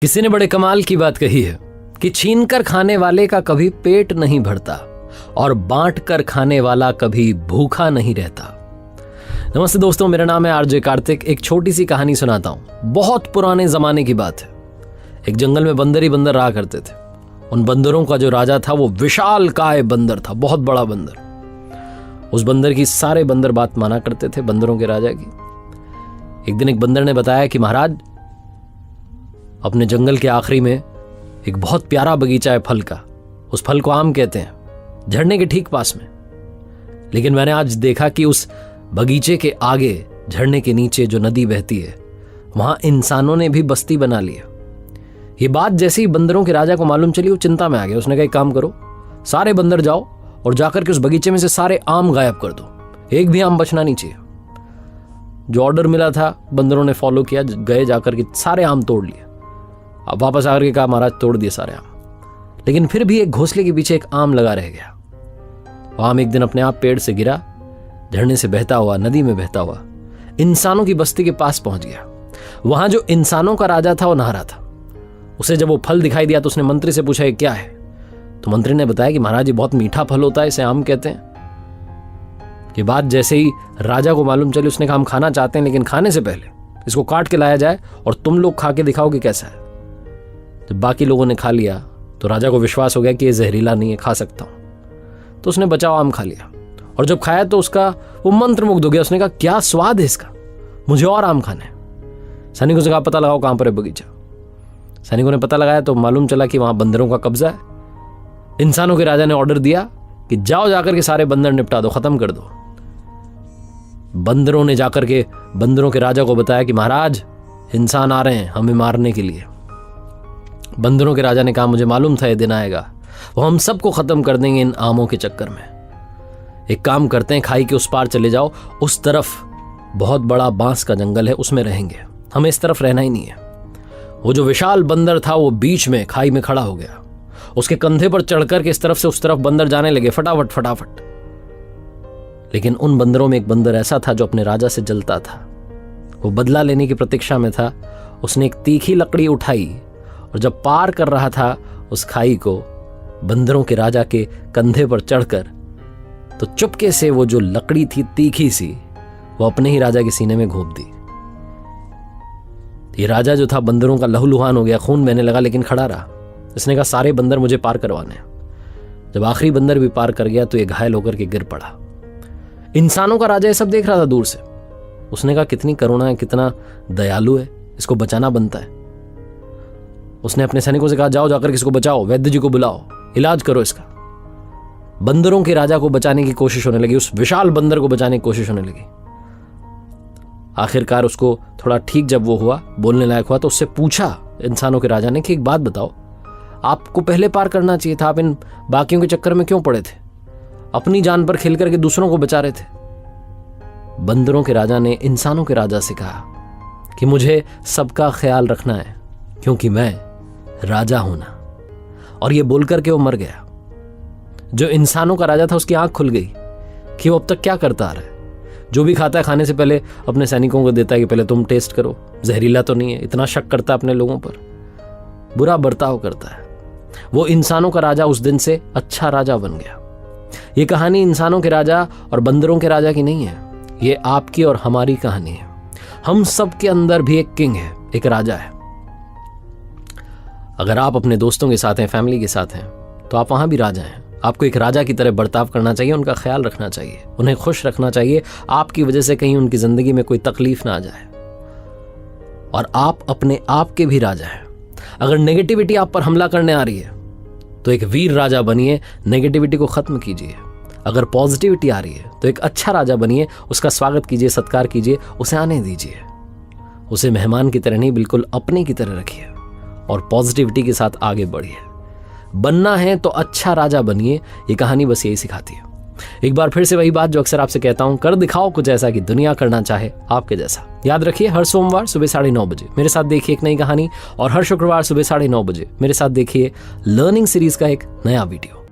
किसी ने बड़े कमाल की बात कही है कि छीनकर खाने वाले का कभी पेट नहीं भरता और बांट कर खाने वाला कभी भूखा नहीं रहता। नमस्ते दोस्तों, मेरा नाम है आरजे कार्तिक। एक छोटी सी कहानी सुनाता हूं। बहुत पुराने जमाने की बात है। एक जंगल में बंदर ही बंदर रहा करते थे। उन बंदरों का जो राजा था वो विशाल काय बंदर था, बहुत बड़ा बंदर। उस बंदर की सारे बंदर बात माना करते थे बंदरों के राजा की। एक दिन एक बंदर ने बताया कि महाराज, अपने जंगल के आखिरी में एक बहुत प्यारा बगीचा है फल का। उस फल को आम कहते हैं, झरने के ठीक पास में। लेकिन मैंने आज देखा कि उस बगीचे के आगे, झरने के नीचे जो नदी बहती है, वहां इंसानों ने भी बस्ती बना लिया। ये बात जैसे ही बंदरों के राजा को मालूम चली, वो चिंता में आ गया। उसने कहा, एक काम करो, सारे बंदर जाओ और जाकर के उस बगीचे में से सारे आम गायब कर दो, एक भी आम बचना नहीं चाहिए। जो ऑर्डर मिला था बंदरों ने फॉलो किया, गए जाकर के सारे आम तोड़ लिए। अब वापस आकर के कहा, महाराज तोड़ दिए सारे आम। लेकिन फिर भी एक घोंसले के पीछे एक आम लगा रह गया। वो आम एक दिन अपने आप पेड़ से गिरा, झरने से बहता हुआ, नदी में बहता हुआ इंसानों की बस्ती के पास पहुंच गया। वहां जो इंसानों का राजा था वो नहा रहा था। उसे जब वो फल दिखाई दिया तो उसने मंत्री से पूछा, ये क्या है? तो मंत्री ने बताया कि महाराज, ये बहुत मीठा फल होता है, इसे आम कहते हैं। ये बात जैसे ही राजा को मालूम चली, उसने कहा, हम खाना चाहते हैं, लेकिन खाने से पहले इसको काट के लाया जाए और तुम लोग खा के दिखाओ कि कैसा है। जब बाकी लोगों ने खा लिया तो राजा को विश्वास हो गया कि ये जहरीला नहीं है, खा सकता हूं। तो उसने बचाओ आम खा लिया, और जब खाया तो उसका वो मंत्रमुग्ध हो गया। उसने कहा, क्या स्वाद है इसका, मुझे और आम खाने हैं। सैनिकों से कहा, पता लगाओ कहां पर है बगीचा। सैनिकों ने पता लगाया तो मालूम चला कि वहां बंदरों का कब्जा है। इंसानों के राजा ने ऑर्डर दिया कि जाओ जाकर के सारे बंदर निपटा दो, खत्म कर दो। बंदरों ने जाकर के बंदरों के राजा को बताया कि महाराज, इंसान आ रहे हैं हमें मारने के लिए। बंदरों के राजा ने कहा, मुझे मालूम था ये दिन आएगा, वो हम सबको खत्म कर देंगे इन आमों के चक्कर में। एक काम करते हैं, खाई के उस पार चले जाओ, उस तरफ बहुत बड़ा बांस का जंगल है, उसमें रहेंगे, हमें इस तरफ रहना ही नहीं है। वो जो विशाल बंदर था वो बीच में खाई में खड़ा हो गया। उसके कंधे पर चढ़कर के इस तरफ से उस तरफ बंदर जाने लगे, फटाफट फटाफट। लेकिन उन बंदरों में एक बंदर ऐसा था जो अपने राजा से जलता था। वो बदला लेने की प्रतीक्षा में था। उसने एक तीखी लकड़ी उठाई और जब पार कर रहा था उस खाई को बंदरों के राजा के कंधे पर चढ़कर, तो चुपके से वो जो लकड़ी थी तीखी सी, वो अपने ही राजा के सीने में घोंप दी। ये राजा जो था बंदरों का लहूलुहान हो गया, खून बहने लगा, लेकिन खड़ा रहा। इसने कहा, सारे बंदर मुझे पार करवाने हैं। जब आखिरी बंदर भी पार कर गया तो ये घायल होकर के गिर पड़ा। इंसानों का राजा ये सब देख रहा था दूर से। उसने कहा, कितनी करुणा है, कितना दयालु है, इसको बचाना बनता है। उसने अपने सैनिकों से कहा, जाओ जाकर इसको बचाओ, वैद्य जी को बुलाओ, इलाज करो इसका। बंदरों के राजा को बचाने की कोशिश होने लगी, उस विशाल बंदर को बचाने की कोशिश होने लगी। आखिरकार उसको थोड़ा ठीक जब वो हुआ, बोलने लायक हुआ, तो उससे पूछा इंसानों के राजा ने कि एक बात बताओ, आपको पहले पार करना चाहिए था, आप इन बाकियों के चक्कर में क्यों पड़े थे? अपनी जान पर खेल करके दूसरों को बचा रहे थे। बंदरों के राजा ने इंसानों के राजा से कहा कि मुझे सबका ख्याल रखना है, क्योंकि मैं राजा हूं ना। और ये बोलकर के वो मर गया। जो इंसानों का राजा था उसकी आंख खुल गई कि वो अब तक क्या करता आ रहा है। जो भी खाता है खाने से पहले अपने सैनिकों को देता है कि पहले तुम टेस्ट करो, जहरीला तो नहीं है। इतना शक करता है अपने लोगों पर, बुरा बर्ताव करता है। वो इंसानों का राजा उस दिन से अच्छा राजा बन गया। ये कहानी इंसानों के राजा और बंदरों के राजा की नहीं है, ये आपकी और हमारी कहानी है। हम सब के अंदर भी एक किंग है, एक राजा है। अगर आप अपने दोस्तों के साथ हैं, फैमिली के साथ हैं, तो आप वहां भी राजा हैं। आपको एक राजा की तरह बर्ताव करना चाहिए, उनका ख्याल रखना चाहिए, उन्हें खुश रखना चाहिए। आपकी वजह से कहीं उनकी जिंदगी में कोई तकलीफ ना आ जाए। और आप अपने आप के भी राजा हैं। अगर नेगेटिविटी आप पर हमला करने आ रही है तो एक वीर राजा बनिए, नेगेटिविटी को खत्म कीजिए। अगर पॉजिटिविटी आ रही है तो एक अच्छा राजा बनिए, उसका स्वागत कीजिए, सत्कार कीजिए, उसे आने दीजिए। उसे मेहमान की तरह नहीं, बिल्कुल अपने की तरह रखिए और पॉजिटिविटी के साथ आगे बढ़िए। बनना है तो अच्छा राजा बनिए। ये कहानी बस यही सिखाती है। एक बार फिर से वही बात जो अक्सर आपसे कहता हूं, कर दिखाओ कुछ ऐसा कि दुनिया करना चाहे आपके जैसा। याद रखिए, हर सोमवार सुबह 9:30 बजे मेरे साथ देखिए एक नई कहानी, और हर शुक्रवार सुबह 9:30 बजे मेरे साथ देखिए लर्निंग सीरीज का एक नया वीडियो।